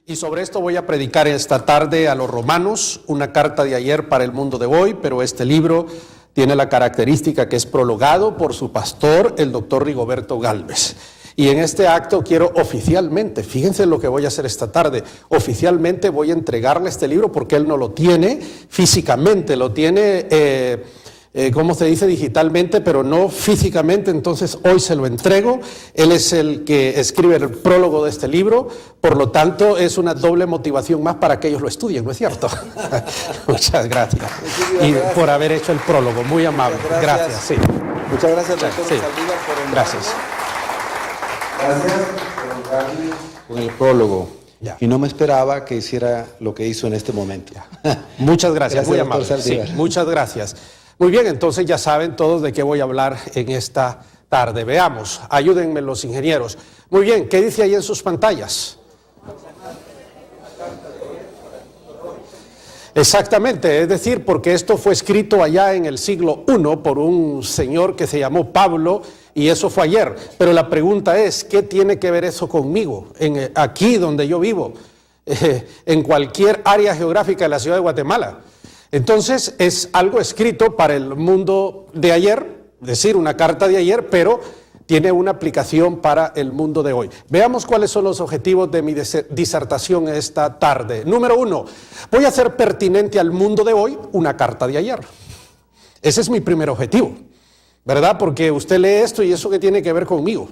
Y sobre esto voy a predicar esta tarde a los romanos, una carta de ayer para el mundo de hoy, pero este libro tiene la característica que es prologado por su pastor, el doctor Rigoberto Gálvez. Y en este acto quiero oficialmente, fíjense lo que voy a hacer esta tarde, oficialmente voy a entregarle este libro porque él no lo tiene físicamente, lo tiene, ¿cómo se dice? Digitalmente, pero no físicamente, entonces hoy se lo entrego. Él es el que escribe el prólogo de este libro, por lo tanto es una doble motivación más para que ellos lo estudien, ¿no es cierto? Muchas gracias. Y por haber hecho el prólogo, muy amable. Gracias. Sí. Muchas gracias, doctor Sí. Saldívar, por el Gracias. Gracias por entrarme con el prólogo. Ya. Y no me esperaba que hiciera lo que hizo en este momento. Muchas gracias, muy doctor amable. Sí, Saldívar. muchas gracias. Muy bien, entonces ya saben todos de qué voy a hablar en esta tarde. Veamos, ayúdenme los ingenieros. Muy bien, ¿qué dice ahí en sus pantallas? Exactamente, es decir, porque esto fue escrito allá en el siglo I por un señor que se llamó Pablo, y eso fue ayer. Pero la pregunta es, ¿qué tiene que ver eso conmigo? Aquí donde yo vivo, en cualquier área geográfica de la ciudad de Guatemala. Entonces es algo escrito para el mundo de ayer, es decir, una carta de ayer, pero tiene una aplicación para el mundo de hoy. Veamos cuáles son los objetivos de mi disertación esta tarde. Número 1, voy a hacer pertinente al mundo de hoy una carta de ayer. Ese es mi primer objetivo, ¿verdad? Porque usted lee esto y eso ¿qué tiene que ver conmigo?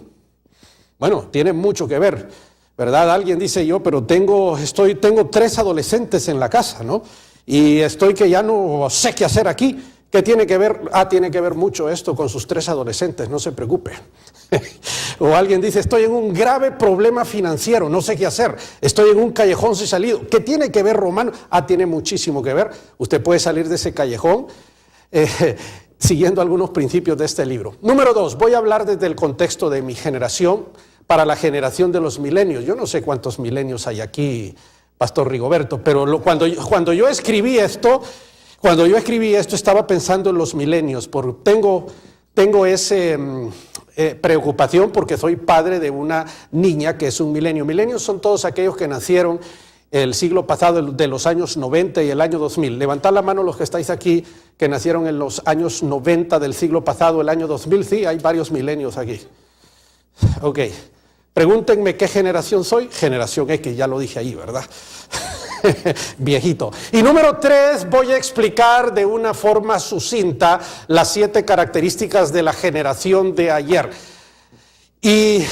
Bueno, tiene mucho que ver, ¿verdad? Alguien dice yo, pero tengo 3 adolescentes en la casa, ¿no? Y estoy que ya no sé qué hacer aquí. ¿Qué tiene que ver? Tiene que ver mucho esto con sus 3 adolescentes, no se preocupe. O alguien dice, estoy en un grave problema financiero, no sé qué hacer. Estoy en un callejón sin salida. ¿Qué tiene que ver, Romano? Tiene muchísimo que ver. Usted puede salir de ese callejón siguiendo algunos principios de este libro. Número 2, voy a hablar desde el contexto de mi generación para la generación de los milenios. Yo no sé cuántos milenios hay aquí, Pastor Rigoberto, pero cuando yo escribí esto estaba pensando en los milenios, porque tengo esa preocupación porque soy padre de una niña que es un milenio. Milenios son todos aquellos que nacieron el siglo pasado, de los años 90 y el año 2000. Levantad la mano los que estáis aquí, que nacieron en los años 90 del siglo pasado, el año 2000. Sí, hay varios milenios aquí. Ok. Pregúntenme qué generación soy. Generación X, ya lo dije ahí, ¿verdad? Viejito. Y número 3, voy a explicar de una forma sucinta las 7 características de la generación de ayer. Y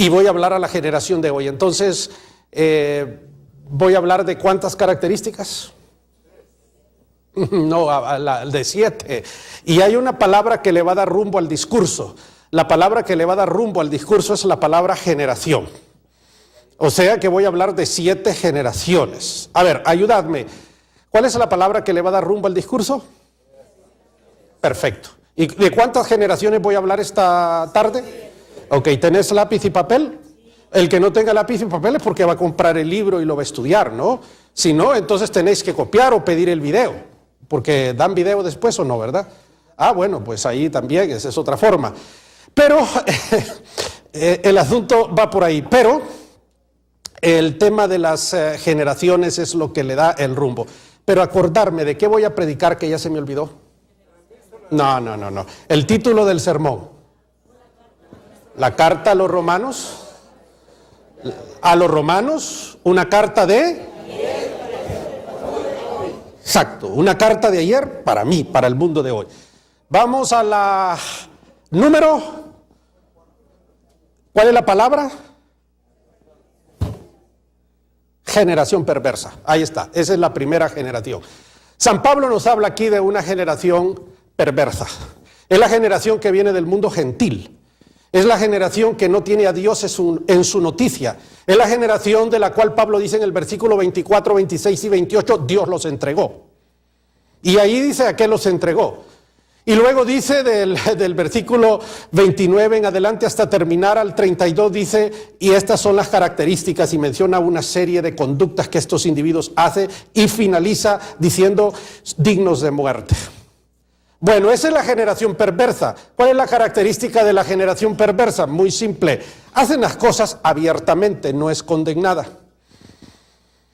voy a hablar a la generación de hoy. Entonces, voy a hablar de ¿cuántas características? No, de 7. Y hay una palabra que le va a dar rumbo al discurso. La palabra que le va a dar rumbo al discurso es la palabra generación. O sea que voy a hablar de 7 generaciones. A ver, ayudadme. ¿Cuál es la palabra que le va a dar rumbo al discurso? Perfecto. ¿Y de cuántas generaciones voy a hablar esta tarde? Ok, ¿tenés lápiz y papel? El que no tenga lápiz y papel es porque va a comprar el libro y lo va a estudiar, ¿no? Si no, entonces tenéis que copiar o pedir el video, porque dan video después o no, ¿verdad? Bueno, pues ahí también, esa es otra forma. Pero el asunto va por ahí, pero el tema de las generaciones es lo que le da el rumbo. Pero acordarme de qué voy a predicar que ya se me olvidó. No. El título del sermón. La carta a los romanos. A los romanos, una carta de... Exacto, una carta de ayer para mí, para el mundo de hoy. Vamos a la número... ¿Cuál es la palabra? Generación perversa. Ahí está, esa es la primera generación. San Pablo nos habla aquí de una generación perversa. Es la generación que viene del mundo gentil. Es la generación que no tiene a Dios en su noticia. Es la generación de la cual Pablo dice en el versículo 24, 26 y 28, Dios los entregó. Y ahí dice a qué los entregó. Y luego dice del versículo 29 en adelante hasta terminar al 32, dice, y estas son las características, y menciona una serie de conductas que estos individuos hacen, y finaliza diciendo, dignos de muerte. Bueno, esa es la generación perversa. ¿Cuál es la característica de la generación perversa? Muy simple. Hacen las cosas abiertamente, no es condenada.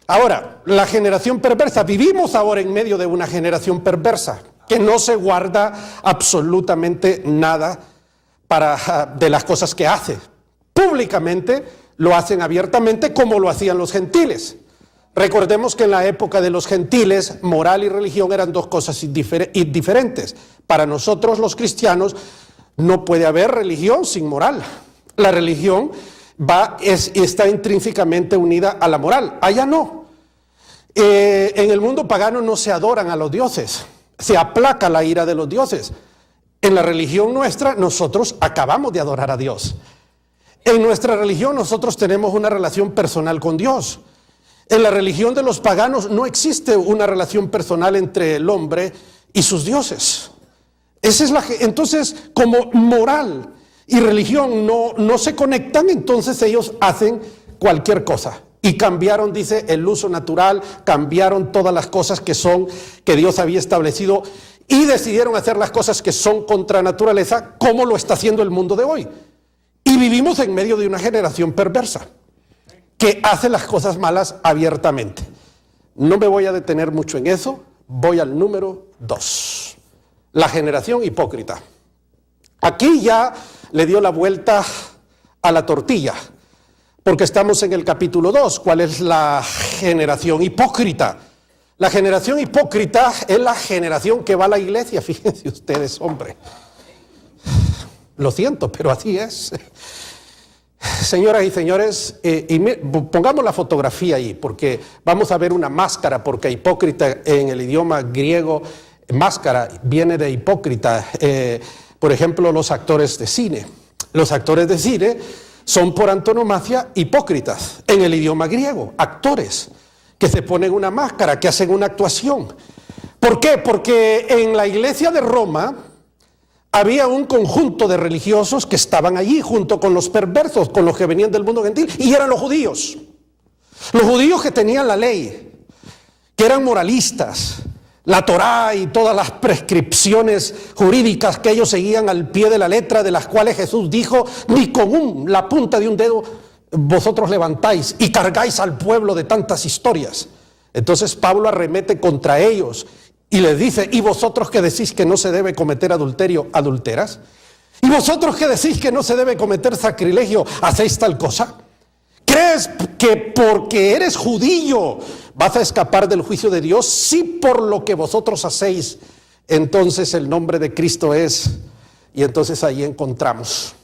Ahora, la generación perversa. Vivimos ahora en medio de una generación perversa que no se guarda absolutamente nada de las cosas que hace. Públicamente lo hacen abiertamente como lo hacían los gentiles. Recordemos que en la época de los gentiles, moral y religión eran dos cosas diferentes. Para nosotros los no puede haber religión sin moral. La religión está intrínsecamente unida a la moral. Allá no. En el mundo pagano no se adoran a los dioses, se aplaca la ira de los dioses. En la religión nuestra, nosotros acabamos de adorar a Dios. En nuestra religión nosotros tenemos una relación personal con Dios. En la religión de los paganos no existe una relación personal entre el hombre y sus dioses. Entonces, como moral y religión no se conectan, entonces ellos hacen cualquier cosa. Y cambiaron, dice, el uso natural, cambiaron todas las cosas que Dios había establecido y decidieron hacer las cosas que son contra naturaleza, como lo está haciendo el mundo de hoy. Y vivimos en medio de una generación perversa que hace las cosas malas abiertamente. No me voy a detener mucho en eso, voy al número 2. La generación hipócrita. Aquí ya le dio la vuelta a la tortilla, porque estamos en el capítulo 2. ¿Cuál es la generación hipócrita? La generación hipócrita es la generación que va a la iglesia, fíjense ustedes, hombre. Lo siento, pero así es. Señoras y señores, pongamos la fotografía ahí, porque vamos a ver una máscara, porque hipócrita en el idioma griego, máscara viene de hipócrita. Por ejemplo, los actores de cine. Los actores de cine son por antonomasia hipócritas en el idioma griego, actores que se ponen una máscara, que hacen una actuación. ¿Por qué? Porque en la iglesia de Roma había un conjunto de religiosos que estaban allí junto con los perversos, con los que venían del mundo gentil, y eran los judíos. Los judíos que tenían la ley, que eran moralistas, la Torá y todas las prescripciones jurídicas que ellos seguían al pie de la letra, de las cuales Jesús dijo, ni con la punta de un dedo vosotros levantáis y cargáis al pueblo de tantas historias. Entonces Pablo arremete contra ellos y les dice, ¿y vosotros que decís que no se debe cometer adulterio, adulteras? ¿Y vosotros que decís que no se debe cometer sacrilegio, hacéis tal cosa? ¿Crees que porque eres judío vas a escapar del juicio de Dios? Sí, por lo que vosotros hacéis, entonces el nombre de Cristo es, y entonces ahí encontramos.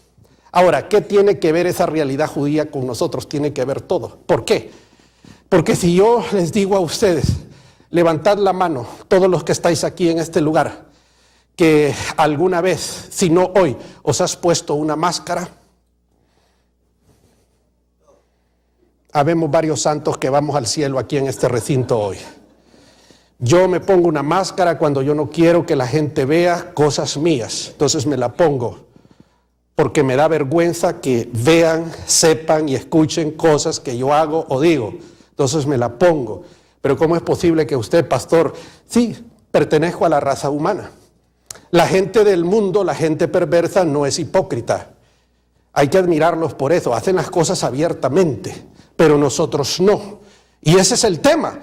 Ahora, ¿qué tiene que ver esa realidad judía con nosotros? Tiene que ver todo. ¿Por qué? Porque si yo les digo a ustedes, levantad la mano, todos los que estáis aquí en este lugar, que alguna vez, si no hoy, os has puesto una máscara. Habemos varios santos que vamos al cielo aquí en este recinto hoy. Yo me pongo una máscara cuando yo no quiero que la gente vea cosas mías, entonces me la pongo, porque me da vergüenza que vean, sepan y escuchen cosas que yo hago o digo, entonces me la pongo. Pero ¿cómo es posible que usted, pastor? Sí, pertenezco a la raza humana. La gente del mundo, la gente perversa, no es hipócrita. Hay que admirarlos por eso, hacen las cosas abiertamente, pero nosotros no. Y ese es el tema.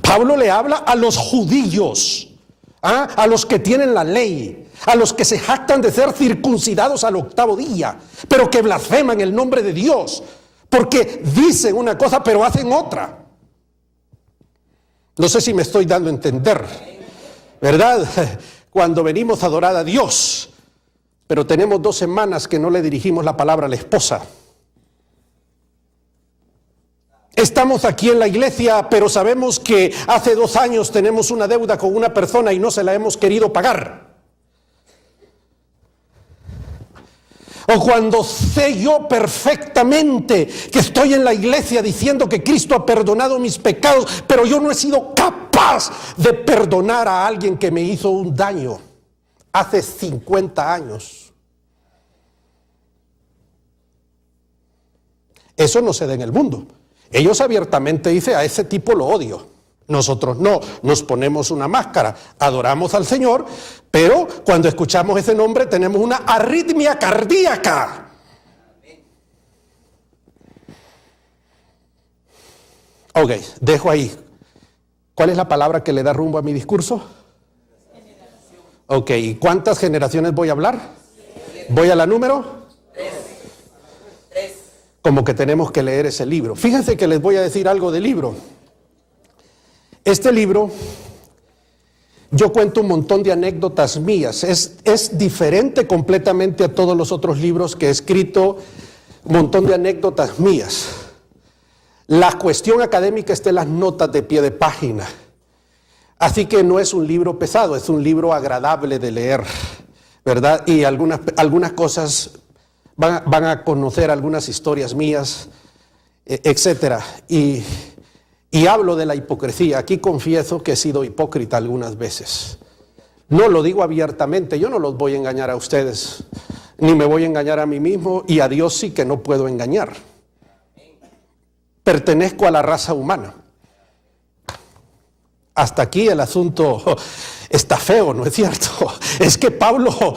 Pablo le habla a los judíos, a los que tienen la ley, a los que se jactan de ser circuncidados al 8º día, pero que blasfeman el nombre de Dios, porque dicen una cosa pero hacen otra. No sé si me estoy dando a entender, ¿verdad? Cuando venimos a adorar a Dios, pero tenemos 2 semanas que no le dirigimos la palabra a la esposa. Estamos aquí en la iglesia, pero sabemos que hace 2 años tenemos una deuda con una persona y no se la hemos querido pagar. O cuando sé yo perfectamente que estoy en la iglesia diciendo que Cristo ha perdonado mis pecados, pero yo no he sido capaz de perdonar a alguien que me hizo un daño hace 50 años. Eso no se da en el mundo. Ellos abiertamente dicen, a ese tipo lo odio. Nosotros no, nos ponemos una máscara, adoramos al Señor, pero cuando escuchamos ese nombre tenemos una arritmia cardíaca. Ok, dejo ahí. ¿Cuál es la palabra que le da rumbo a mi discurso? Ok, ¿y cuántas generaciones voy a hablar? ¿Voy a la número? 3. Como que tenemos que leer ese libro. Fíjense que les voy a decir algo del libro. Este libro, yo cuento un montón de anécdotas mías. Es diferente completamente a todos los otros libros que he escrito, un montón de anécdotas mías. La cuestión académica está en las notas de pie de página. Así que no es un libro pesado, es un libro agradable de leer, ¿verdad? Y algunas cosas van a conocer, algunas historias mías, etcétera. Y hablo de la hipocresía. Aquí confieso que he sido hipócrita algunas veces. No lo digo abiertamente, yo no los voy a engañar a ustedes, ni me voy a engañar a mí mismo, y a Dios sí que no puedo engañar. Pertenezco a la raza humana. Hasta aquí el asunto está feo, ¿no es cierto? Es que Pablo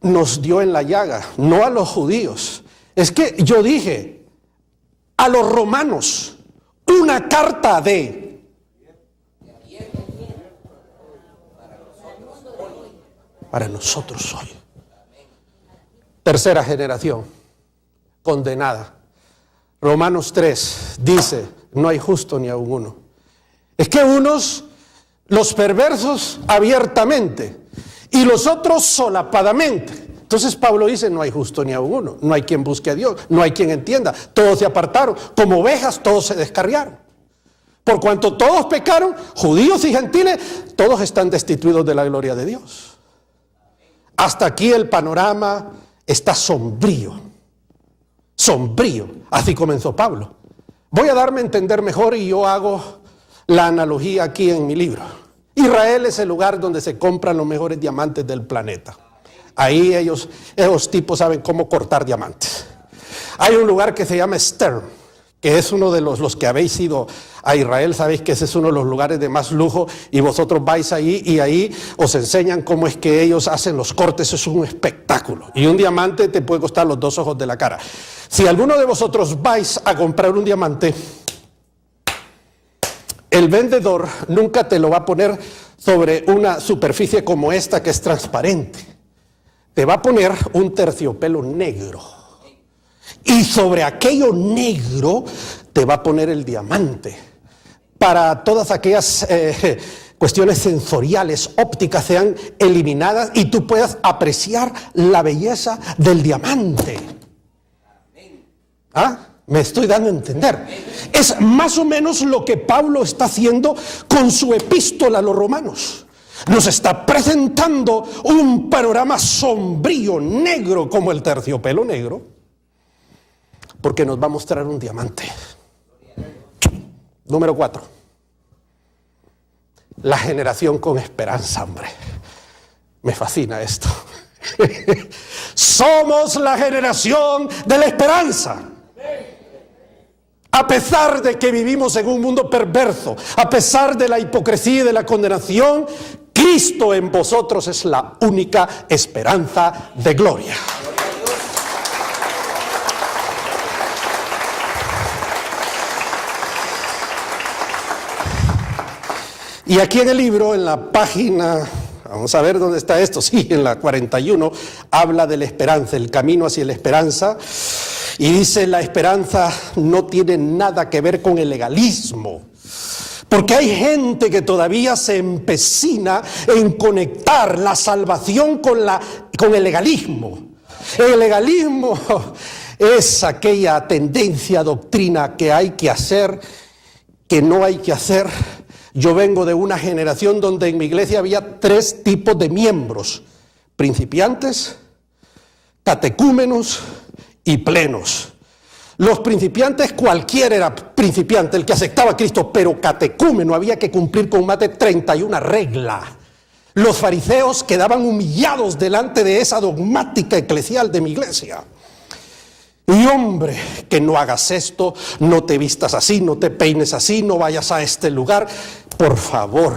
nos dio en la llaga, no a los judíos. Es que yo dije, a los romanos, una carta de... Para nosotros hoy. Tercera generación, condenada. Romanos 3 dice, no hay justo ni aun uno. Es que unos, los perversos abiertamente, y los otros solapadamente. Entonces Pablo dice, no hay justo ni aun uno, no hay quien busque a Dios, no hay quien entienda, todos se apartaron, como ovejas todos se descarriaron. Por cuanto todos pecaron, judíos y gentiles, todos están destituidos de la gloria de Dios. Hasta aquí el panorama está sombrío. Sombrío. Así comenzó Pablo. Voy a darme a entender mejor y yo hago la analogía aquí en mi libro. Israel es el lugar donde se compran los mejores diamantes del planeta. Ahí esos tipos saben cómo cortar diamantes. Hay un lugar que se llama Stern, que es uno de los que habéis ido a Israel, sabéis que ese es uno de los lugares de más lujo, y vosotros vais ahí y ahí os enseñan cómo es que ellos hacen los cortes. Es un espectáculo, y un diamante te puede costar los 2 ojos de la cara. Si alguno de vosotros vais a comprar un diamante, el vendedor nunca te lo va a poner sobre una superficie como esta que es transparente. Te va a poner un terciopelo negro. Y sobre aquello negro te va a poner el diamante. Para todas aquellas cuestiones sensoriales, ópticas, sean eliminadas y tú puedas apreciar la belleza del diamante. ¿Ah? Me estoy dando a entender. Es más o menos lo que Pablo está haciendo con su epístola a los romanos. Nos está presentando un panorama sombrío, negro como el terciopelo negro, porque nos va a mostrar un diamante. Número 4. La generación con esperanza, hombre. Me fascina esto. Somos la generación de la esperanza. A pesar de que vivimos en un mundo perverso, a pesar de la hipocresía y de la condenación, Cristo en vosotros es la única esperanza de gloria. Y aquí en el libro, en la página, vamos a ver dónde está esto, sí, en la 41, habla de la esperanza, el camino hacia la esperanza. Y dice, la esperanza no tiene nada que ver con el legalismo. Porque hay gente que todavía se empecina en conectar la salvación con el legalismo. El legalismo es aquella tendencia, doctrina que hay que hacer, que no hay que hacer. Yo vengo de una generación donde en mi iglesia había 3 tipos de miembros: principiantes, catecúmenos y plenos. Los principiantes, cualquiera era principiante, el que aceptaba a Cristo, pero catecúmeno había que cumplir con más de 31 reglas. Los fariseos quedaban humillados delante de esa dogmática eclesial de mi iglesia. Y hombre, que no hagas esto, no te vistas así, no te peines así, no vayas a este lugar. por favor,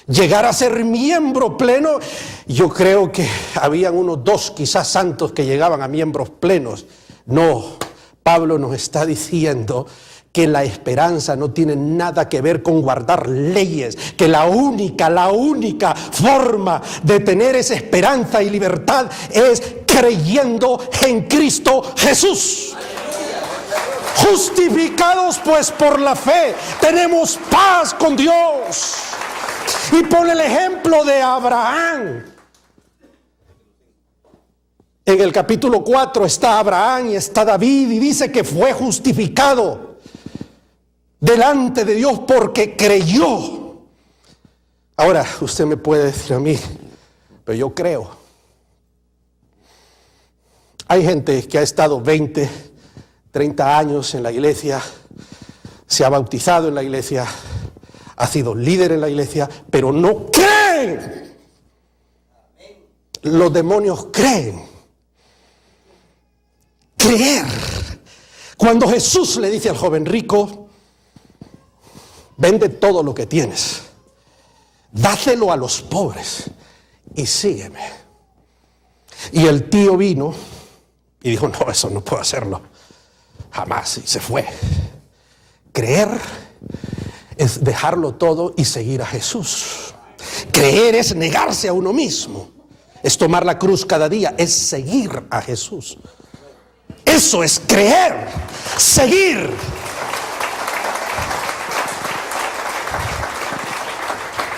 llegar a ser miembro pleno. Yo creo que habían unos 2 quizás santos que llegaban a miembros plenos. No, Pablo nos está diciendo que la esperanza no tiene nada que ver con guardar leyes, que la única forma de tener esa esperanza y libertad es creyendo en Cristo Jesús. Justificados pues por la fe, tenemos paz con Dios. Y pone el ejemplo de Abraham. En el capítulo 4 está Abraham y está David, y dice que fue justificado delante de Dios porque creyó. Ahora, usted me puede decir a mí, pero yo creo. Hay gente que ha estado 20, 30 años en la iglesia, se ha bautizado en la iglesia, ha sido líder en la iglesia, pero no creen. Los demonios creen. Creer. Cuando Jesús le dice al joven rico, vende todo lo que tienes, dáselo a los pobres y sígueme. Y el tío vino y dijo, no, eso no puedo hacerlo, jamás, y se fue. Creer es dejarlo todo y seguir a Jesús. Creer es negarse a uno mismo, es tomar la cruz cada día, es seguir a Jesús. Eso es creer, seguir.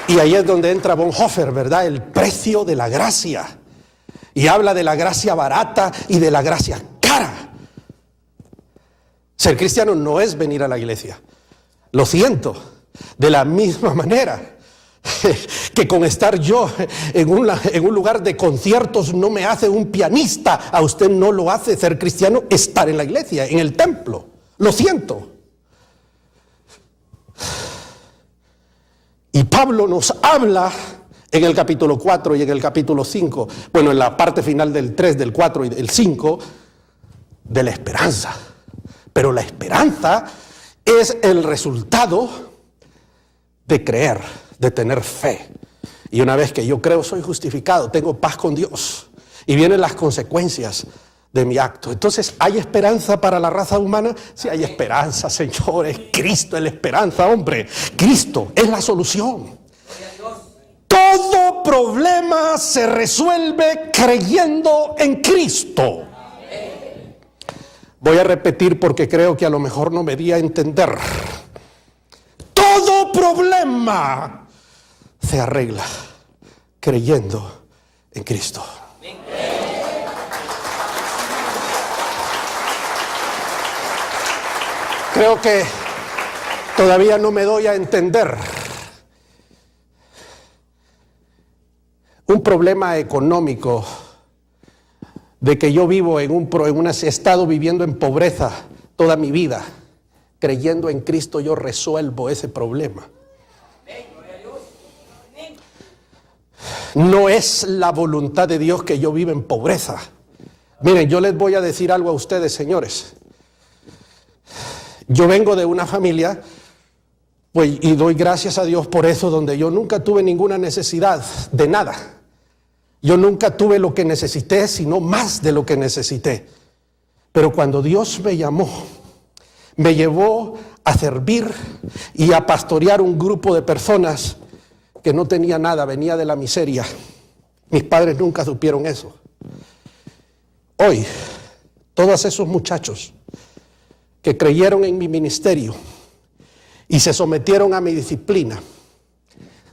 Y ahí es donde entra Bonhoeffer, ¿verdad? El precio de la gracia. Y habla de la gracia barata y de la gracia cara. Ser cristiano no es venir a la iglesia. Lo siento. De la misma manera que con estar yo en un lugar de conciertos no me hace un pianista, a usted no lo hace ser cristiano estar en la iglesia, en el templo. Lo siento. Y Pablo nos habla en el capítulo 4 y en el capítulo 5, bueno, en la parte final del 3, del 4 y del 5, de la esperanza. Pero la esperanza es el resultado de creer, de tener fe. Y una vez que yo creo, soy justificado, tengo paz con Dios. Y vienen las consecuencias de mi acto. Entonces, ¿hay esperanza para la raza humana? Sí, hay esperanza, señores. Cristo es la esperanza, hombre. Cristo es la solución. Todo problema se resuelve creyendo en Cristo. Voy a repetir porque creo que a lo mejor no me di a entender. Todo problema se arregla creyendo en Cristo. Creo que todavía no me doy a entender. Un problema económico de que yo vivo he estado viviendo en pobreza toda mi vida. Creyendo en Cristo yo resuelvo ese problema. No es la voluntad de Dios que yo viva en pobreza. Miren, yo les voy a decir algo a ustedes, señores. Yo vengo de una familia, pues, y doy gracias a Dios por eso, donde yo nunca tuve ninguna necesidad de nada. Yo nunca tuve lo que necesité, sino más de lo que necesité. Pero cuando Dios me llamó, me llevó a servir y a pastorear un grupo de personas que no tenía nada, venía de la miseria. Mis padres nunca supieron eso. Hoy, todos esos muchachos que creyeron en mi ministerio y se sometieron a mi disciplina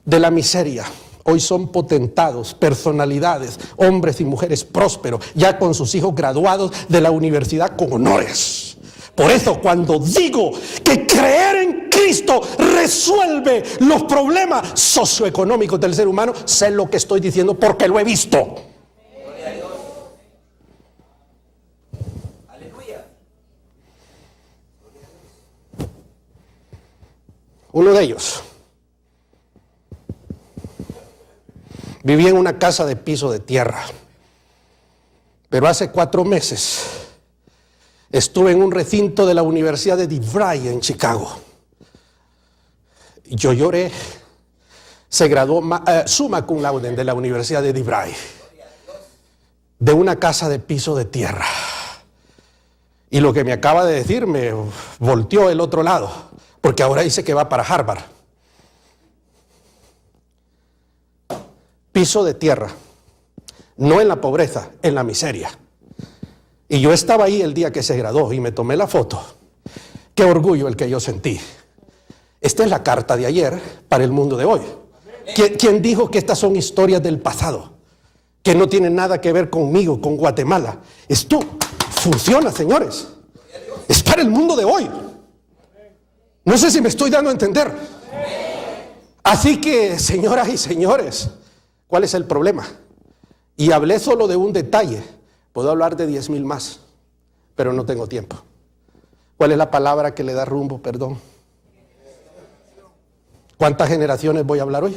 de la miseria, hoy son potentados, personalidades, hombres y mujeres prósperos, ya con sus hijos graduados de la universidad con honores. Por eso cuando digo que creer en Cristo resuelve los problemas socioeconómicos del ser humano, sé lo que estoy diciendo porque lo he visto. Uno de ellos vivía en una casa de piso de tierra, pero hace 4 meses estuve en un recinto de la Universidad de DeVry en Chicago. Yo lloré. Se graduó summa cum laude de la Universidad de DeVry, de una casa de piso de tierra. Y lo que me acaba de decir me volteó el otro lado, porque ahora dice que va para Harvard. Piso de tierra, no en la pobreza, en la miseria. Y yo estaba ahí el día que se graduó y me tomé la foto. Qué orgullo el que yo sentí. Esta es la carta de ayer para el mundo de hoy. ¿Quién dijo que estas son historias del pasado? Que no tienen nada que ver conmigo, con Guatemala. Esto funciona, señores. Es para el mundo de hoy. No sé si me estoy dando a entender. Así que, señoras y señores, ¿cuál es el problema? Y hablé solo de un detalle. Puedo hablar de 10,000 más, pero no tengo tiempo. ¿Cuál es la palabra que le da rumbo? Perdón. ¿Cuántas generaciones voy a hablar hoy?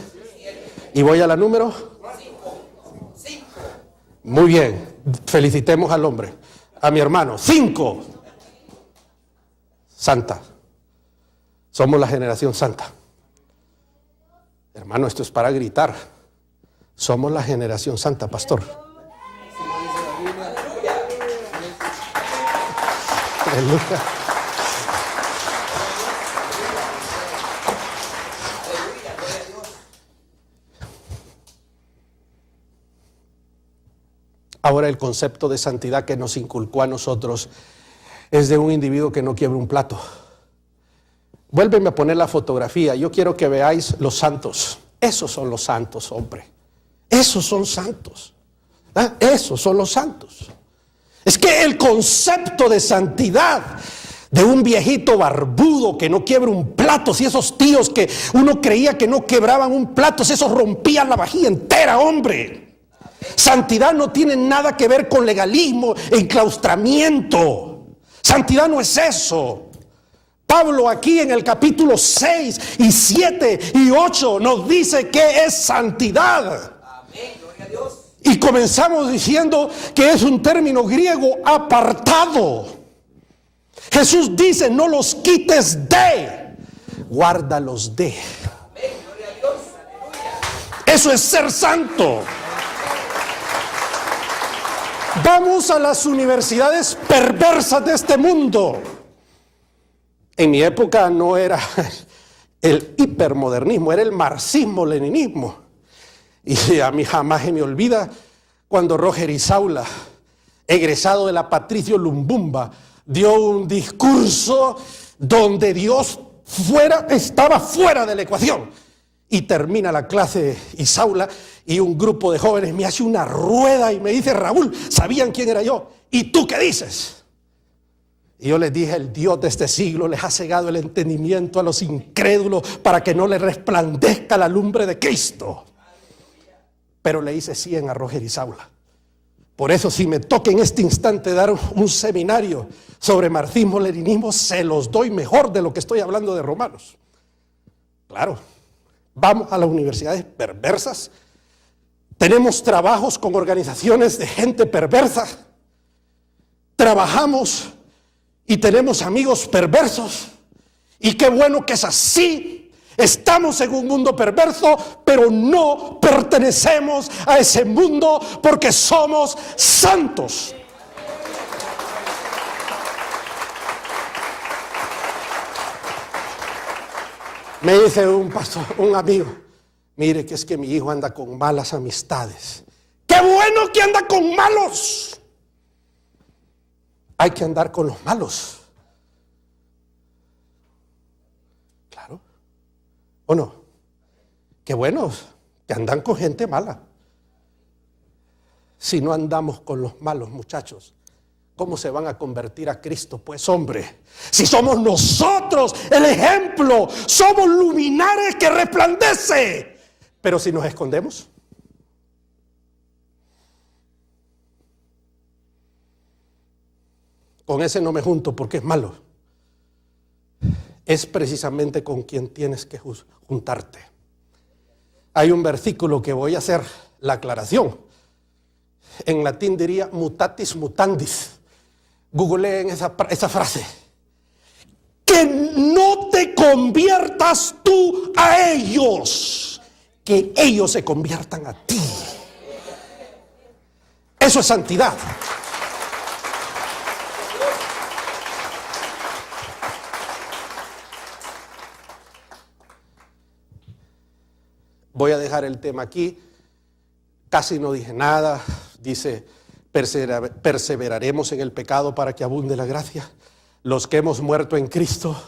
¿Y voy a la número? 5. Muy bien. Felicitemos al hombre, a mi hermano. 5. Santa. Somos la generación santa. Hermano, esto es para gritar. Somos la generación santa, pastor. Aleluya. Ahora el concepto de santidad que nos inculcó a nosotros es de un individuo que no quiebra un plato. Vuélveme a poner la fotografía. Yo quiero que veáis los santos. Esos son los santos, hombre. Esos son santos. Esos son los santos. Es que el concepto de santidad de un viejito barbudo que no quiebra un plato, si esos tíos que uno creía que no quebraban un plato, si esos rompían la vajilla entera, hombre. Santidad no tiene nada que ver con legalismo e enclaustramiento. Santidad no es eso. Pablo aquí en el capítulo 6 y 7 y 8 nos dice que es santidad. Amén, gloria a Dios. Y comenzamos diciendo que es un término griego apartado. Jesús dice: no los quites de, guárdalos de. Amén, gloria a Dios. Aleluya. Eso es ser santo. Vamos a las universidades perversas de este mundo. En mi época no era el hipermodernismo, era el marxismo-leninismo. Y a mí jamás se me olvida cuando Roger Isaula, egresado de la Patricio Lumbumba, dio un discurso donde Dios estaba fuera de la ecuación. Y termina la clase Isaula y un grupo de jóvenes me hace una rueda y me dice: Raúl, ¿sabían quién era yo? ¿Y tú qué dices? Y yo les dije: el Dios de este siglo les ha cegado el entendimiento a los incrédulos para que no les resplandezca la lumbre de Cristo. Pero le hice 100 a Roger Isaula. Por eso, si me toca en este instante dar un seminario sobre marxismo-leninismo, se los doy mejor de lo que estoy hablando de Romanos. Claro, vamos a las universidades perversas. Tenemos trabajos con organizaciones de gente perversa. Trabajamos y tenemos amigos perversos. Y qué bueno que es así. Estamos en un mundo perverso, pero no pertenecemos a ese mundo porque somos santos. Me dice un pastor, un amigo: mire, que es que mi hijo anda con malas amistades. ¡Qué bueno que anda con malos! Hay que andar con los malos. Claro. ¿O no? Qué bueno que andan con gente mala. Si no andamos con los malos, muchachos, ¿cómo se van a convertir a Cristo? Pues hombre, si somos nosotros el ejemplo, somos luminares que resplandece. Pero si nos escondemos, con ese no me junto porque es malo. Es precisamente con quien tienes que juntarte. Hay un versículo que voy a hacer la aclaración. En latín diría mutatis mutandis. Googleen esa frase. Que no te conviertas tú a ellos, que ellos se conviertan a ti. Eso es santidad. Voy a dejar el tema aquí. Casi no dije nada. Dice, perseveraremos en el pecado para que abunde la gracia. Los que hemos muerto en Cristo.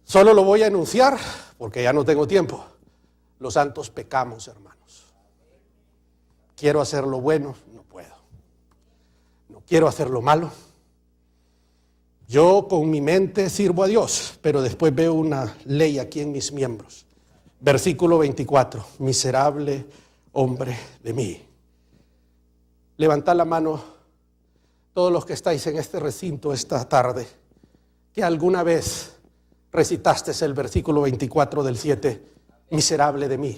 Solo lo voy a enunciar porque ya no tengo tiempo. Los santos pecamos, hermanos. Quiero hacer lo bueno, no puedo. No quiero hacer lo malo. Yo con mi mente sirvo a Dios, pero después veo una ley aquí en mis miembros. Versículo 24, miserable hombre de mí. Levantad la mano todos los que estáis en este recinto esta tarde, que alguna vez recitaste el versículo 24 del 7, miserable de mí,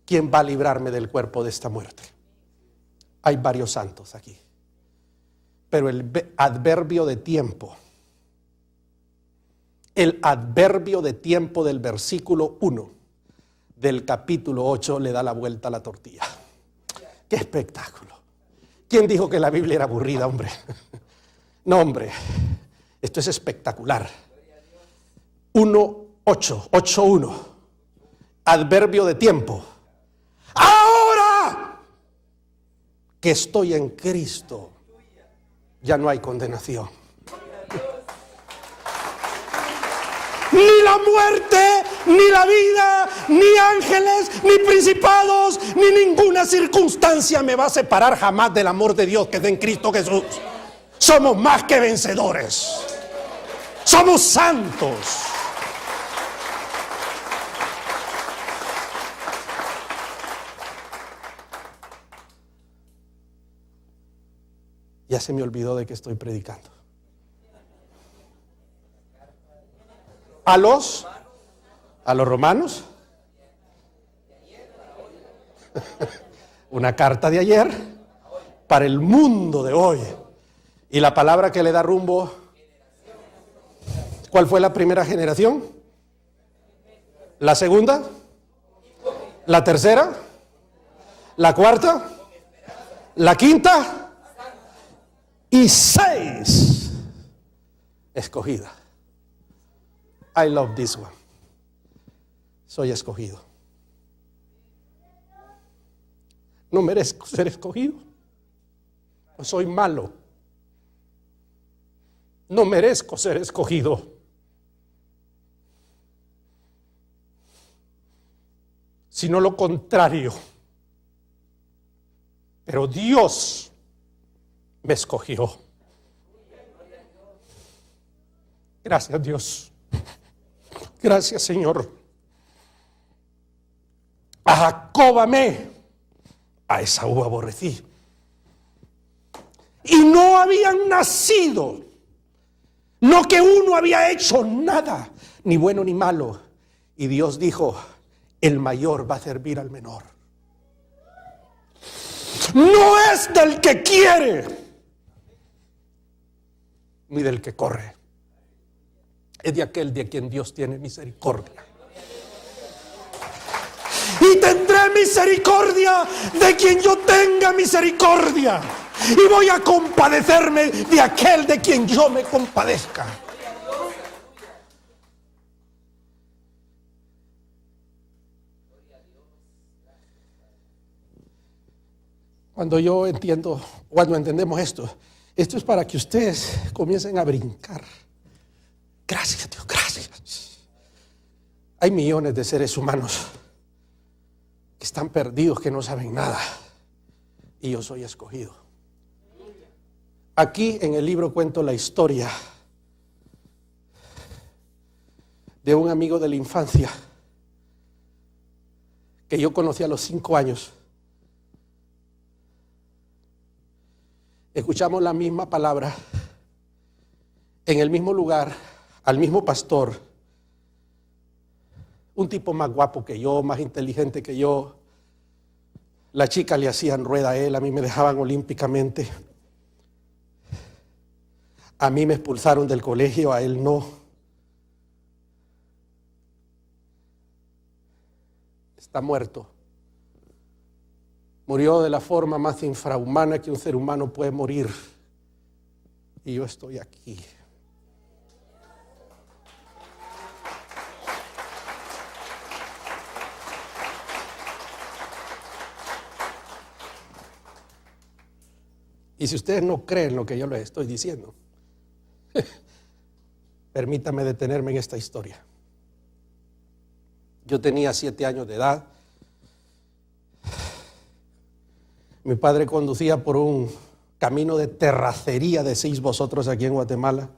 ¿quién va a librarme del cuerpo de esta muerte? Hay varios santos aquí, pero el adverbio de tiempo, del versículo 1 del capítulo 8 le da la vuelta a la tortilla. ¡Qué espectáculo! ¿Quién dijo que la Biblia era aburrida, hombre? No, hombre, esto es espectacular. 8:1, adverbio de tiempo. Ahora que estoy en Cristo, ya no hay condenación. Ni la muerte, ni la vida, ni ángeles, ni principados, ni ninguna circunstancia me va a separar jamás del amor de Dios que es en Cristo Jesús. Somos más que vencedores. Somos santos. Ya se me olvidó de que estoy predicando. A los romanos. Una carta de ayer para el mundo de hoy. Y la palabra que le da rumbo. ¿Cuál fue la primera generación? ¿La segunda? ¿La tercera? ¿La cuarta? ¿La quinta? Y 6 escogida. I love this one. Soy escogido. No merezco ser escogido. Soy malo. No merezco ser escogido. Sino lo contrario. Pero Dios me escogió. Gracias, Dios. Gracias, Señor. A Jacob amé, a Esaú aborrecí. Y no habían nacido, no que uno había hecho nada, ni bueno ni malo. Y Dios dijo, el mayor va a servir al menor. No es del que quiere, ni del que corre. Es de aquel de quien Dios tiene misericordia. Y tendré misericordia de quien yo tenga misericordia. Y voy a compadecerme de aquel de quien yo me compadezca. Cuando entendemos esto es para que ustedes comiencen a brincar. Gracias, Dios, gracias. Hay millones de seres humanos que están perdidos, que no saben nada. Y yo soy escogido. Aquí en el libro cuento la historia de un amigo de la infancia que yo conocí a los 5 años. Escuchamos la misma palabra en el mismo lugar, al mismo pastor, un tipo más guapo que yo, más inteligente que yo. La chica le hacían rueda a él, a mí me dejaban olímpicamente. A mí me expulsaron del colegio, a él no. está muerto. Murió de la forma más infrahumana que un ser humano puede morir. Y yo estoy aquí. Y si ustedes no creen lo que yo les estoy diciendo, permítame detenerme en esta historia. Yo tenía 7 años de edad. Mi padre conducía por un camino de terracería, decís vosotros aquí en Guatemala.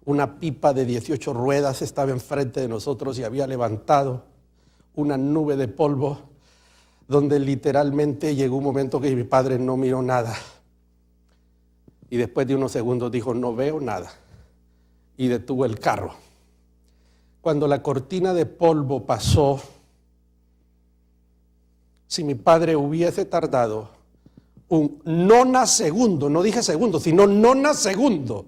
Una pipa de 18 ruedas estaba enfrente de nosotros y había levantado una nube de polvo, donde literalmente llegó un momento que mi padre no miró nada. Y después de unos segundos dijo, no veo nada. Y detuvo el carro. Cuando la cortina de polvo pasó, si mi padre hubiese tardado un nonasegundo, no dije segundo, sino nonasegundo,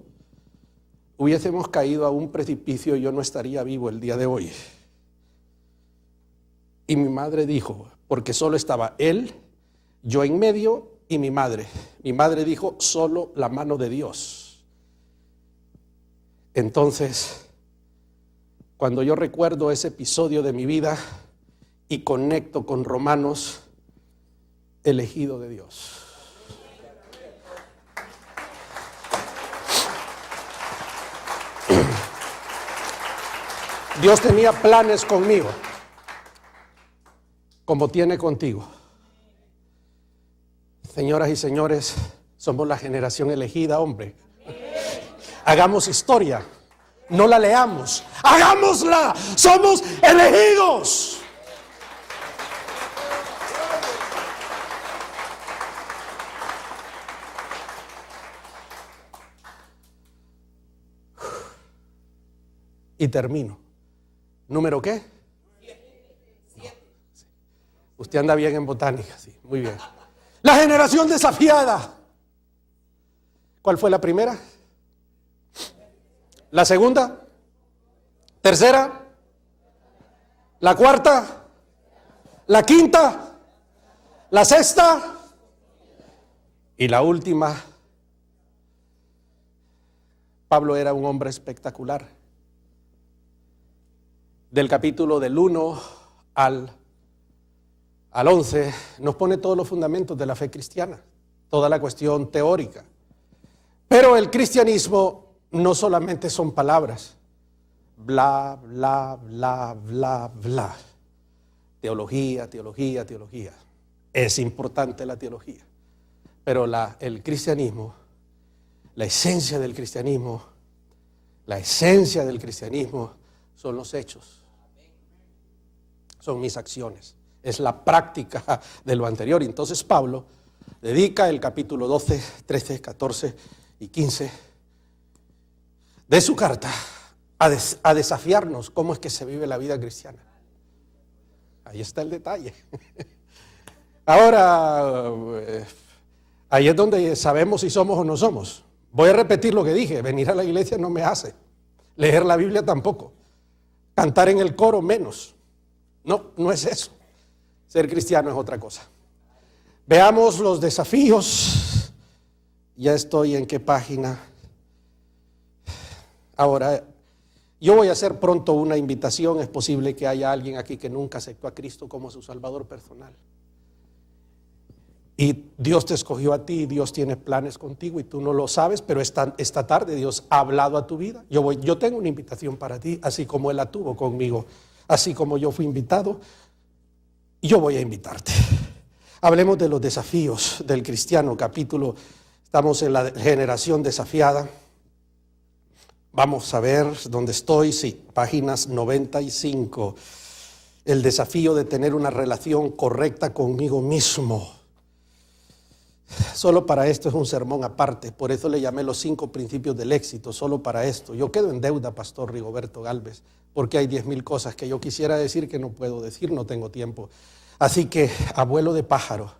hubiésemos caído a un precipicio y yo no estaría vivo el día de hoy. Y mi madre dijo, porque solo estaba él, yo en medio y mi madre. Mi madre dijo, solo la mano de Dios. Entonces, cuando yo recuerdo ese episodio de mi vida y conecto con Romanos, elegido de Dios. Dios tenía planes conmigo, como tiene contigo. Señoras y señores, somos la generación elegida, hombre. Hagamos historia, no la leamos, hagámosla, somos elegidos. Y termino. ¿Número qué? 7. Usted anda bien en botánica, sí, muy bien. La generación desafiada. ¿Cuál fue la primera? ¿La segunda? ¿Tercera? ¿La cuarta? ¿La quinta? ¿La sexta? Y la última. Pablo era un hombre espectacular. Del capítulo del 1 al 11 nos pone todos los fundamentos de la fe cristiana, toda la cuestión teórica. Pero el cristianismo no solamente son palabras, bla, bla, bla, bla, bla. Teología, teología, teología. Es importante la teología, pero el cristianismo, la esencia del cristianismo son los hechos. Son mis acciones, es la práctica de lo anterior. Entonces Pablo dedica el capítulo 12, 13, 14 y 15 de su carta a desafiarnos cómo es que se vive la vida cristiana. Ahí está el detalle. Ahora, ahí es donde sabemos si somos o no somos. Voy a repetir lo que dije, venir a la iglesia no me hace, leer la Biblia tampoco, cantar en el coro menos. No es eso. Ser cristiano es otra cosa. Veamos los desafíos. Ya estoy en qué página. Ahora, yo voy a hacer pronto una invitación. Es posible que haya alguien aquí que nunca aceptó a Cristo como su Salvador personal. Y Dios te escogió a ti, Dios tiene planes contigo y tú no lo sabes, pero esta tarde Dios ha hablado a tu vida. Yo tengo una invitación para ti, así como Él la tuvo conmigo. Así como yo fui invitado, yo voy a invitarte. Hablemos de los desafíos del cristiano, estamos en la generación desafiada. Vamos a ver dónde estoy, sí, páginas 95. El desafío de tener una relación correcta conmigo mismo. Solo para esto es un sermón aparte, por eso le llamé los 5 principios del éxito, solo para esto. Yo quedo en deuda, Pastor Rigoberto Galvez, porque hay 10,000 cosas que yo quisiera decir que no puedo decir, no tengo tiempo. Así que, abuelo de pájaro,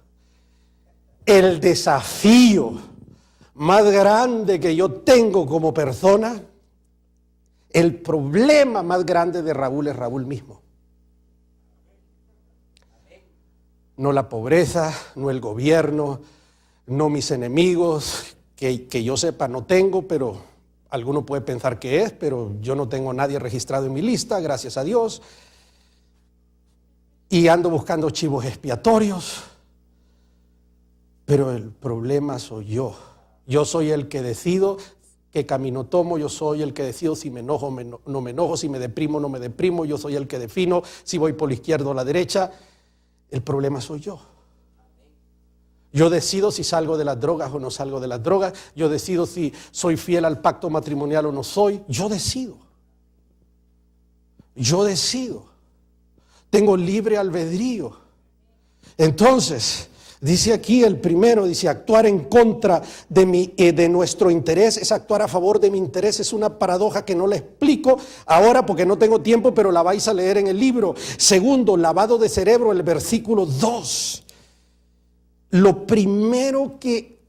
el desafío más grande que yo tengo como persona, el problema más grande de Raúl es Raúl mismo. no la pobreza, no el gobierno, no mis enemigos, que yo sepa no tengo, pero alguno puede pensar que es, pero yo no tengo a nadie registrado en mi lista, gracias a Dios. Y ando buscando chivos expiatorios, pero el problema soy yo. Yo soy el que decido qué camino tomo, yo soy el que decido si me enojo o no me enojo, si me deprimo o no me deprimo, yo soy el que defino si voy por la izquierda o la derecha. El problema soy yo. Yo decido si salgo de las drogas o no salgo de las drogas, yo decido si soy fiel al pacto matrimonial o no soy, yo decido. Yo decido. Tengo libre albedrío. Entonces, dice aquí el primero, dice actuar en contra de nuestro interés es actuar a favor de mi interés. Es una paradoja que no la explico ahora porque no tengo tiempo, pero la vais a leer en el libro. Segundo, lavado de cerebro, el versículo 2. Lo primero que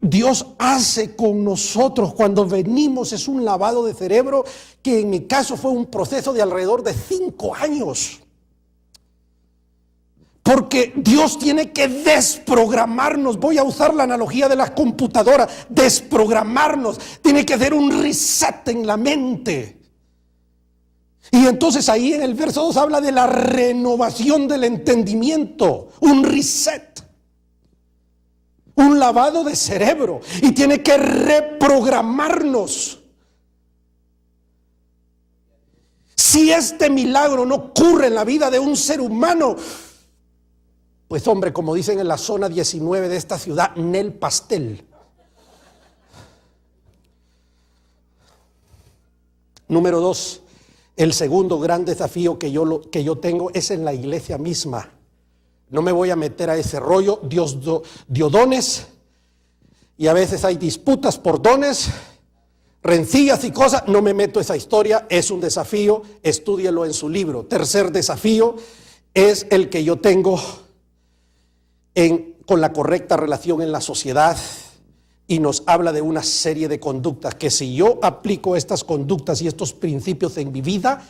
Dios hace con nosotros cuando venimos es un lavado de cerebro, que en mi caso fue un proceso de alrededor de 5 años. Porque Dios tiene que desprogramarnos. Voy a usar la analogía de las computadoras. Desprogramarnos. Tiene que hacer un reset en la mente. Y entonces ahí en el verso 2 habla de la renovación del entendimiento. Un reset. Un lavado de cerebro. Y tiene que reprogramarnos. Si este milagro no ocurre en la vida de un ser humano, pues hombre, como dicen en la zona 19 de esta ciudad, Nel pastel. Número 2, el segundo gran desafío que yo tengo es en la iglesia misma. No me voy a meter a ese rollo. Dios dio dones y a veces hay disputas por dones, rencillas y cosas. No me meto a esa historia, es un desafío, estúdielo en su libro. Tercer desafío es el que yo tengo con la correcta relación en la sociedad, y nos habla de una serie de conductas que si yo aplico estas conductas y estos principios en mi vida,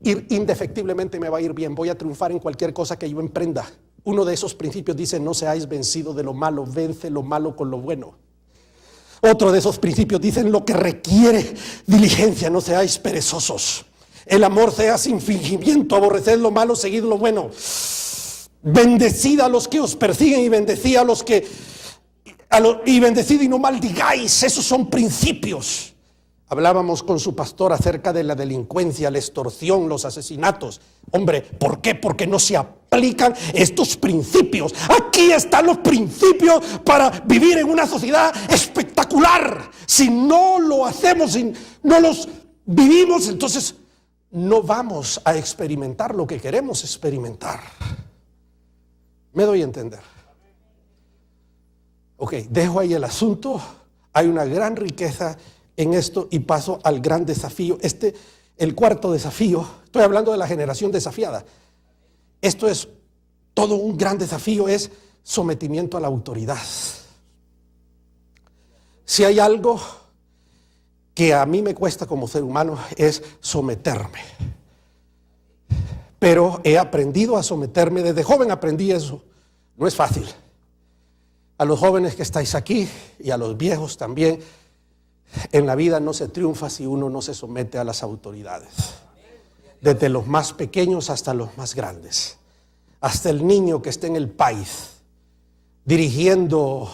indefectiblemente me va a ir bien, voy a triunfar en cualquier cosa que yo emprenda. Uno de esos principios dice: no seáis vencidos de lo malo, vence lo malo con lo bueno. Otro de esos principios dicen: lo que requiere diligencia, no seáis perezosos. El amor sea sin fingimiento, aborreced lo malo, seguid lo bueno. Bendecid a los que os persiguen y bendecid y bendecid y no maldigáis. Esos son principios. Hablábamos con su pastor acerca de la delincuencia, la extorsión, los asesinatos. Hombre, ¿por qué? Porque no se aplican estos principios. Aquí están los principios para vivir en una sociedad espectacular. Si no lo hacemos, si no los vivimos, entonces no vamos a experimentar lo que queremos experimentar. ¿Me doy a entender? Ok, dejo ahí el asunto. Hay una gran riqueza en esto y paso al gran desafío. El cuarto desafío, estoy hablando de la generación desafiada. Esto es todo un gran desafío, es sometimiento a la autoridad. Si hay algo que a mí me cuesta como ser humano es someterme. Pero he aprendido a someterme, desde joven aprendí eso. No es fácil. A los jóvenes que estáis aquí y a los viejos también, en la vida no se triunfa si uno no se somete a las autoridades. Desde los más pequeños hasta los más grandes. Hasta el niño que esté en el país, dirigiendo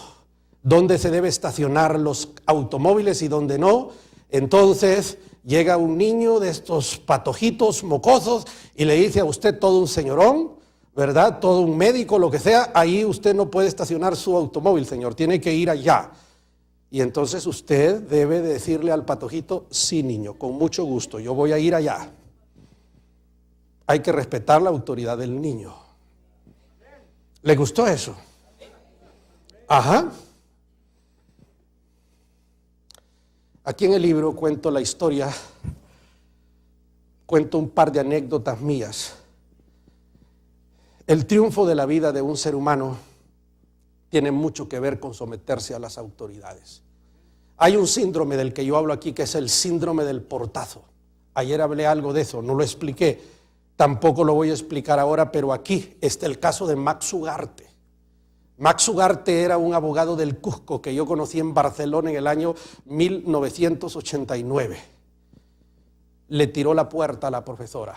dónde se debe estacionar los automóviles y dónde no. Entonces llega un niño de estos patojitos mocosos y le dice a usted, todo un señorón, ¿verdad? Todo un médico, lo que sea, ahí usted no puede estacionar su automóvil, señor, tiene que ir allá. Y entonces usted debe decirle al patojito: sí, niño, con mucho gusto, yo voy a ir allá. Hay que respetar la autoridad del niño. ¿Le gustó eso? Ajá. Aquí en el libro cuento la historia, cuento un par de anécdotas mías. El triunfo de la vida de un ser humano tiene mucho que ver con someterse a las autoridades. Hay un síndrome del que yo hablo aquí que es el síndrome del portazo. Ayer hablé algo de eso, no lo expliqué, Tampoco lo voy a explicar ahora, pero aquí está el caso de Max Ugarte. Max Ugarte era un abogado del Cusco que yo conocí en Barcelona en el año 1989. Le tiró la puerta a la profesora.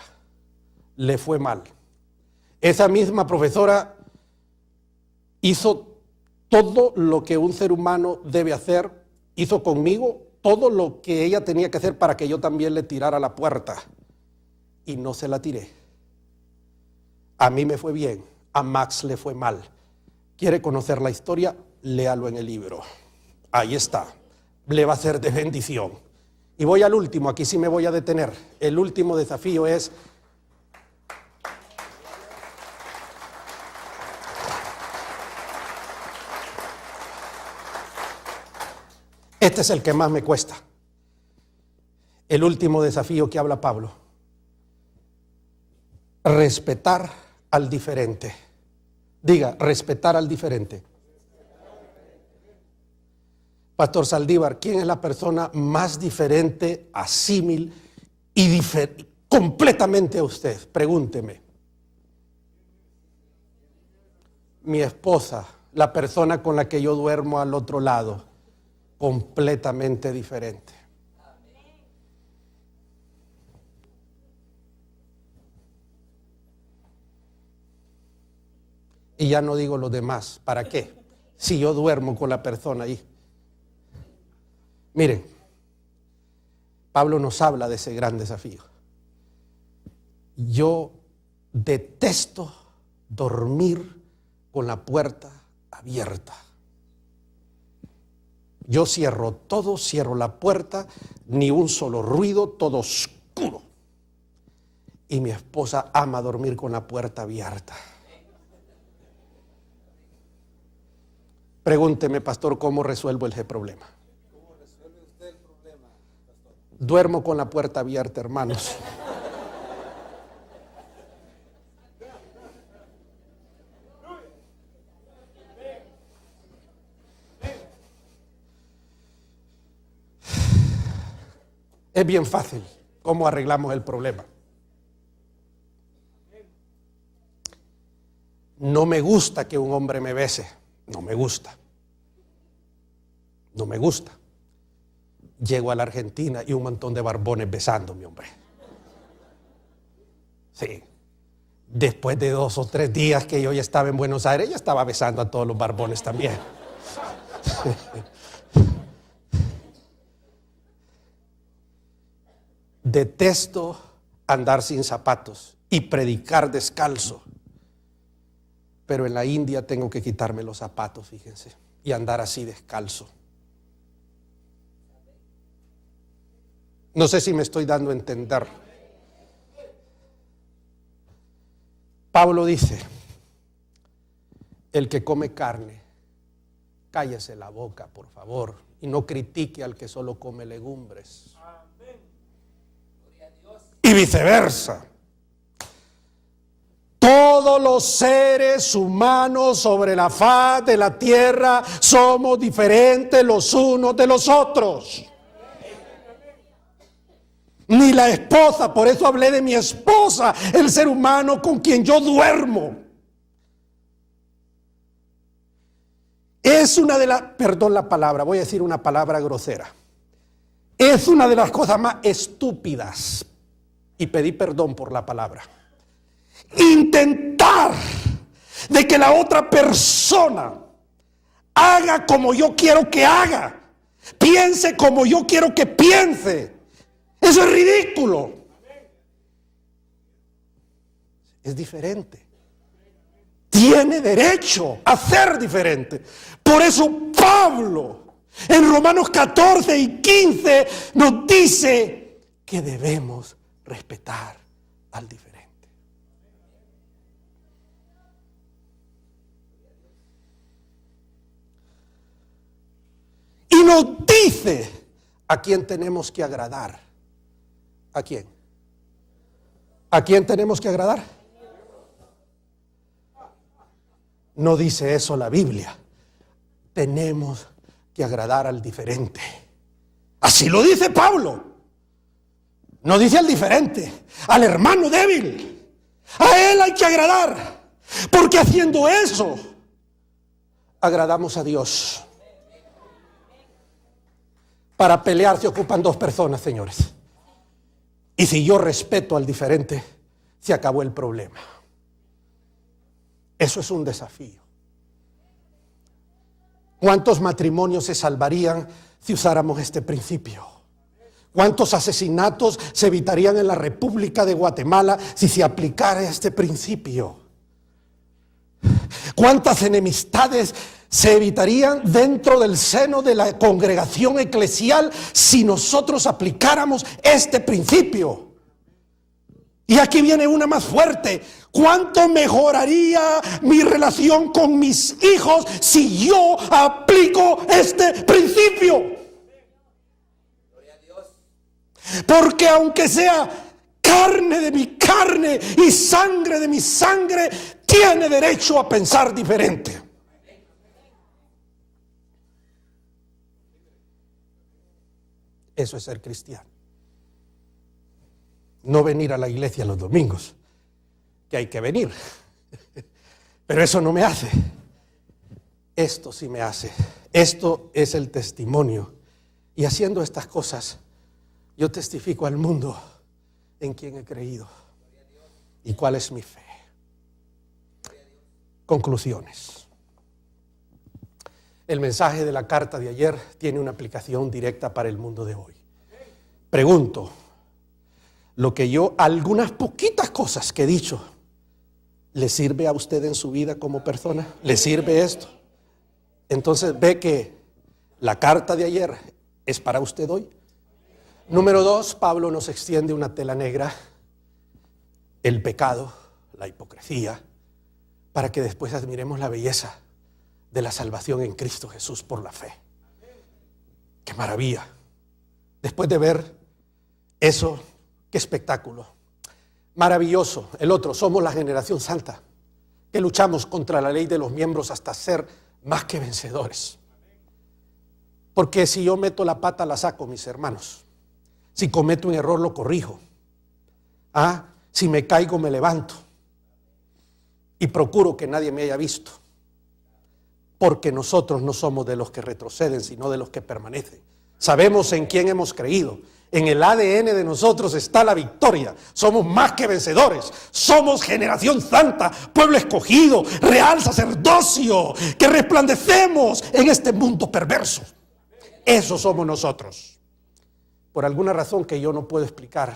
Le fue mal. Esa misma profesora hizo todo lo que un ser humano debe hacer, hizo conmigo todo lo que ella tenía que hacer para que yo también le tirara la puerta. Y no se la tiré. A mí me fue bien, a Max le fue mal. ¿Quiere conocer la historia? Léalo en el libro. Ahí está. Le va a ser de bendición. Y voy al último, aquí sí me voy a detener. El último desafío es: este es el que más me cuesta. El último desafío que habla Pablo: respetar al diferente. Diga, respetar al diferente. Pastor Saldívar, ¿quién es la persona más diferente, asímil y completamente a usted? Pregúnteme. Mi esposa, la persona con la que yo duermo al otro lado, completamente diferente. Y ya no digo los demás. ¿Para qué? Si yo duermo con la persona ahí. Miren, Pablo nos habla de ese gran desafío. Yo detesto dormir con la puerta abierta. Yo cierro todo, cierro la puerta, ni un solo ruido, todo oscuro. Y mi esposa ama dormir con la puerta abierta. Pregúnteme, pastor, ¿cómo resuelvo ese problema? ¿Cómo resuelve usted el problema, pastor? Duermo con la puerta abierta, hermanos. Es bien fácil cómo arreglamos el problema. No me gusta que un hombre me bese. No me gusta. No me gusta. Llego a la Argentina y un montón de barbones besándome, hombre. Sí. Después de 2 o 3 días que yo ya estaba en Buenos Aires, ya estaba besando a todos los barbones también. Detesto andar sin zapatos y predicar descalzo. Pero en la India tengo que quitarme los zapatos, fíjense, y andar así descalzo. No sé si me estoy dando a entender. Pablo dice: el que come carne, cállese la boca, por favor, y no critique al que solo come legumbres. Y viceversa. Todos los seres humanos sobre la faz de la tierra somos diferentes los unos de los otros. Ni la esposa, por eso hablé de mi esposa, el ser humano con quien yo duermo. Es una de las, perdón la palabra, voy a decir una palabra grosera. Es una de las cosas más estúpidas, y pedí perdón por la palabra. Intentar de que la otra persona haga como yo quiero que haga, piense como yo quiero que piense. Eso es ridículo. Es diferente. Tiene derecho a ser diferente. Por eso Pablo en Romanos 14 y 15 nos dice que debemos respetar al diferente. Y nos dice a quién tenemos que agradar. ¿A quién? ¿A quién tenemos que agradar? No dice eso la Biblia. Tenemos que agradar al diferente. Así lo dice Pablo. No dice al diferente, al hermano débil. A Él hay que agradar, porque haciendo eso, agradamos a Dios. Para pelear se ocupan dos personas, señores. Y si yo respeto al diferente, se acabó el problema. Eso es un desafío. ¿Cuántos matrimonios se salvarían si usáramos este principio? ¿Cuántos asesinatos se evitarían en la República de Guatemala si se aplicara este principio? ¿Cuántas enemistades se evitarían dentro del seno de la congregación eclesial si nosotros aplicáramos este principio? Y aquí viene una más fuerte. ¿Cuánto mejoraría mi relación con mis hijos si yo aplico este principio? Porque aunque sea carne de mi carne y sangre de mi sangre, tiene derecho a pensar diferente. Eso es ser cristiano. No venir a la iglesia los domingos, que hay que venir. Pero eso no me hace. Esto sí me hace. Esto es el testimonio. Y haciendo estas cosas, yo testifico al mundo en quién he creído y cuál es mi fe. Conclusiones. El mensaje de la carta de ayer tiene una aplicación directa para el mundo de hoy. Pregunto, algunas poquitas cosas que he dicho, ¿le sirve a usted en su vida como persona? ¿Le sirve esto? Entonces ve que la carta de ayer es para usted hoy. Número 2, Pablo nos extiende una tela negra, el pecado, la hipocresía, para que después admiremos la belleza de la salvación en Cristo Jesús por la fe. ¡Qué maravilla! Después de ver eso, ¡qué espectáculo! Maravilloso. El otro, somos la generación santa, que luchamos contra la ley de los miembros hasta ser más que vencedores. Porque si yo meto la pata, la saco, mis hermanos. Si cometo un error, lo corrijo. Si me caigo, me levanto. Y procuro que nadie me haya visto. Porque nosotros no somos de los que retroceden, sino de los que permanecen. Sabemos en quién hemos creído. En el ADN de nosotros está la victoria. Somos más que vencedores. Somos generación santa, pueblo escogido, real sacerdocio, que resplandecemos en este mundo perverso. Eso somos nosotros. Por alguna razón que yo no puedo explicar,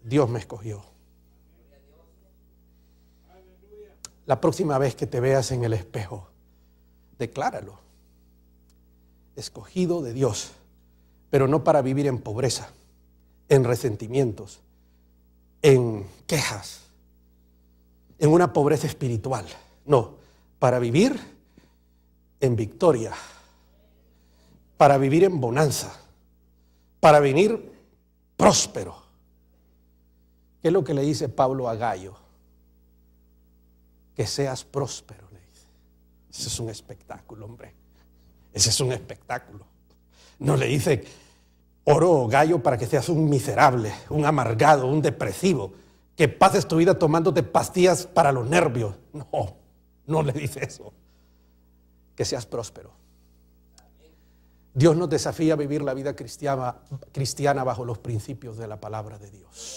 Dios me escogió. La próxima vez que te veas en el espejo, decláralo. Escogido de Dios, pero no para vivir en pobreza, en resentimientos, en quejas, en una pobreza espiritual. No, para vivir en victoria, para vivir en bonanza, para venir próspero. ¿Qué es lo que le dice Pablo a Gayo? Que seas próspero, le dice. Ese es un espectáculo, hombre. Ese es un espectáculo. No le dice, oro, Gayo, para que seas un miserable, un amargado, un depresivo, que pases tu vida tomándote pastillas para los nervios. No, no le dice eso. Que seas próspero. Dios nos desafía a vivir la vida cristiana bajo los principios de la palabra de Dios.